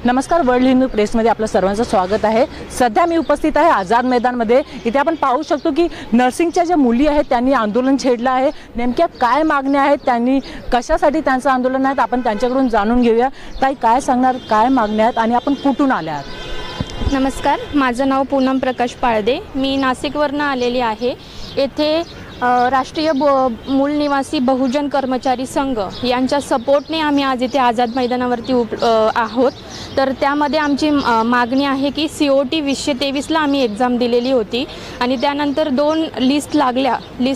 नमस्कार, वर्ल्ड हिंदू प्रेसमध्ये आपलं सर्वांचं स्वागत आहे। सध्या मी उपस्थित आहे आझाद मैदानमध्ये। इथे आपण पाहू शकतो की नर्सिंगच्या ज्या मुली आहेत त्यांनी आंदोलन छेडलं आहे। नेमक्या काय मागण्या आहेत, त्यांनी कशासाठी त्यांचं आंदोलन आहे, आपण त्यांच्याकडून जाणून घेऊया। ताई, काय सांगणार, काय मागण्या आहेत आणि आपण कुठून आल्या आहात? नमस्कार, माझं नाव पूनम प्रकाश पाळदे, मी नाशिकवरून आलेली आहे। येथे राष्ट्रीय मूल निवासी बहुजन कर्मचारी संघ यांच्या सपोर्टने आम्ही आज इथे आझाद मैदानावरती आहोत। तर त्यामध्ये आमची मागणी आहे की COT 2023ला आम्ही एक्झाम दिलेली होती आणि त्यानंतर 2 लिस्ट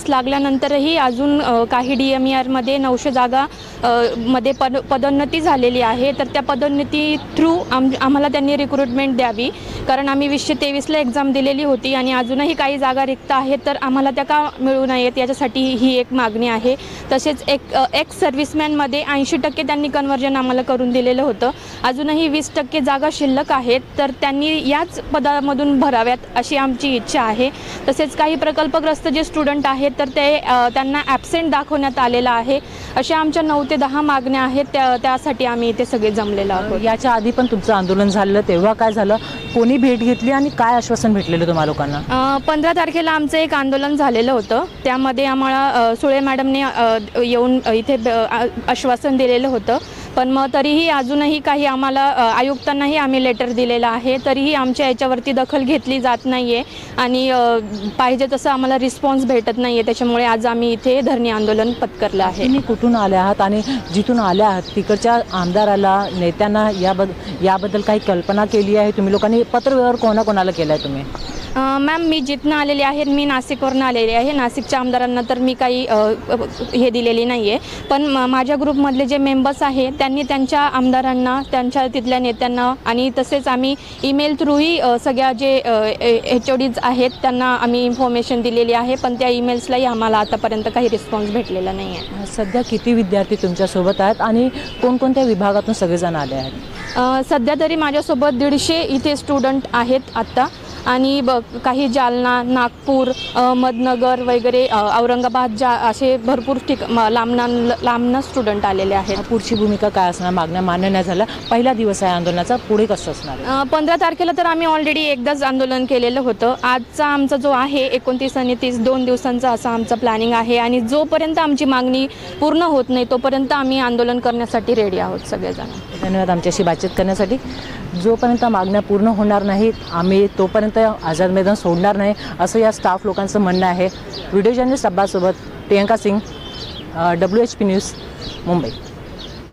लागल्यानंतरही अजून काही DMER मध्ये 900 जागा मध्ये पदोन्नती झालेली आहे। तर त्या पदोन्नती थ्रू आम्हाला त्यांनी रिक्रुटमेंट द्यावी, कारण आम्ही 2023ला एक्झाम दिलेली होती आणि अजूनही काही जागा रिक्त आहेत, तर आम्हाला त्या का मिळू नयेत याच्यासाठी ही एक मागणी आहे। तसेच एक सर्व्हिसमॅनमध्ये 80% त्यांनी कन्वर्जन आम्हाला करून दिलेलं होतं, अजूनही 20% जागा शिल्लक आहेत, तर त्यांनी याच पदामधून भराव्यात अशी आमची इच्छा आहे। तसेच काही प्रकल्पग्रस्त जे स्टुडंट आहेत तर त्यांना ॲब्सेंट दाखवण्यात आलेला आहे। अशा आमच्या 9 ते 10 मागण्या आहेत, त्यासाठी आम्ही इथे सगळे जमलेलो आहोत। याच्या आधी पण तुमचं आंदोलन झालं, तेव्हा काय झालं, कोणी भेट घेतली आणि काय आश्वासन भेटलेलं तुम्हा लोकांना? 15 तारखेला आमचं एक आंदोलन झालेलं होतं, त्यामध्ये आम्हाला सुळे मॅडमने येऊन इथे आश्वासन दिलेलं होतं, पण मग तरीही अजूनही काही आम्हाला आयुक्तांनाही आम्ही लेटर दिलेलं आहे, तरीही आमच्या याच्यावरती दखल घेतली जात नाही आहे आणि पाहिजे तसं आम्हाला रिस्पॉन्स भेटत नाही आहे। त्याच्यामुळे आज आम्ही इथे धरणे आंदोलन पत्करलं आहे। तुम्ही कुठून आल्या आहात आणि जिथून आल्या आहात तिकडच्या आमदाराला, नेत्यांना याबद्दल काही कल्पना केली आहे तुम्ही लोकांनी? पत्रव्यवहार कोणाकोणाला केला आहे तुम्ही? मॅम, मी जिथनं आलेली आहे, मी नाशिकवरून आलेली आहे। नाशिकच्या आमदारांना तर मी काही हे दिलेली नाही आहे, पण माझ्या ग्रुपमधले जे मेंबर्स आहेत त्यांनी त्यांच्या आमदारांना, त्यांच्या तिथल्या नेत्यांना आणि तसेच आम्ही ईमेल थ्रूही सगळ्या जे HODs आहेत त्यांना आम्ही इन्फॉर्मेशन दिलेली आहे, पण त्या ईमेल्सलाही आम्हाला आतापर्यंत काही रिस्पॉन्स भेटलेला नाही आहे। सध्या किती विद्यार्थी तुमच्यासोबत आहेत आणि कोणकोणत्या विभागातून सगळेजण आले आहेत? सध्या तरी माझ्यासोबत 150 इथे स्टुडंट आहेत आत्ता, आणि काही जालना, नागपूर, अहमदनगर वगैरे, औरंगाबाद असे भरपूर लांबनं स्टुडंट आलेले आहेत। पुढची भूमिका काय असणार? मागण्या मान्य नाही झाल्या, पहिला दिवस आहे आंदोलनाचा, पुढे कसं असणार? 15 तारखेला तर आम्ही ऑलरेडी एकदाच आंदोलन केलेलं होतं। आजचा आमचा जो आहे 29 आणि 30 2 दिवसांचा असं आमचं प्लॅनिंग आहे आणि जोपर्यंत आमची मागणी पूर्ण होत नाही तोपर्यंत आम्ही आंदोलन करण्यासाठी रेडी आहोत सगळेजण। धन्यवाद आमच्याशी बातचीत करण्यासाठी। जोपर्यंत मागण्या पूर्ण होणार नाहीत आम्ही तोपर्यंत आझाद मैदान सोडणार नाही, असं या स्टाफ लोकांचं म्हणणं आहे। व्हिडिओ जर्नलिस्ट अब्बाससोबत प्रियंका सिंग, WHP न्यूज, मुंबई।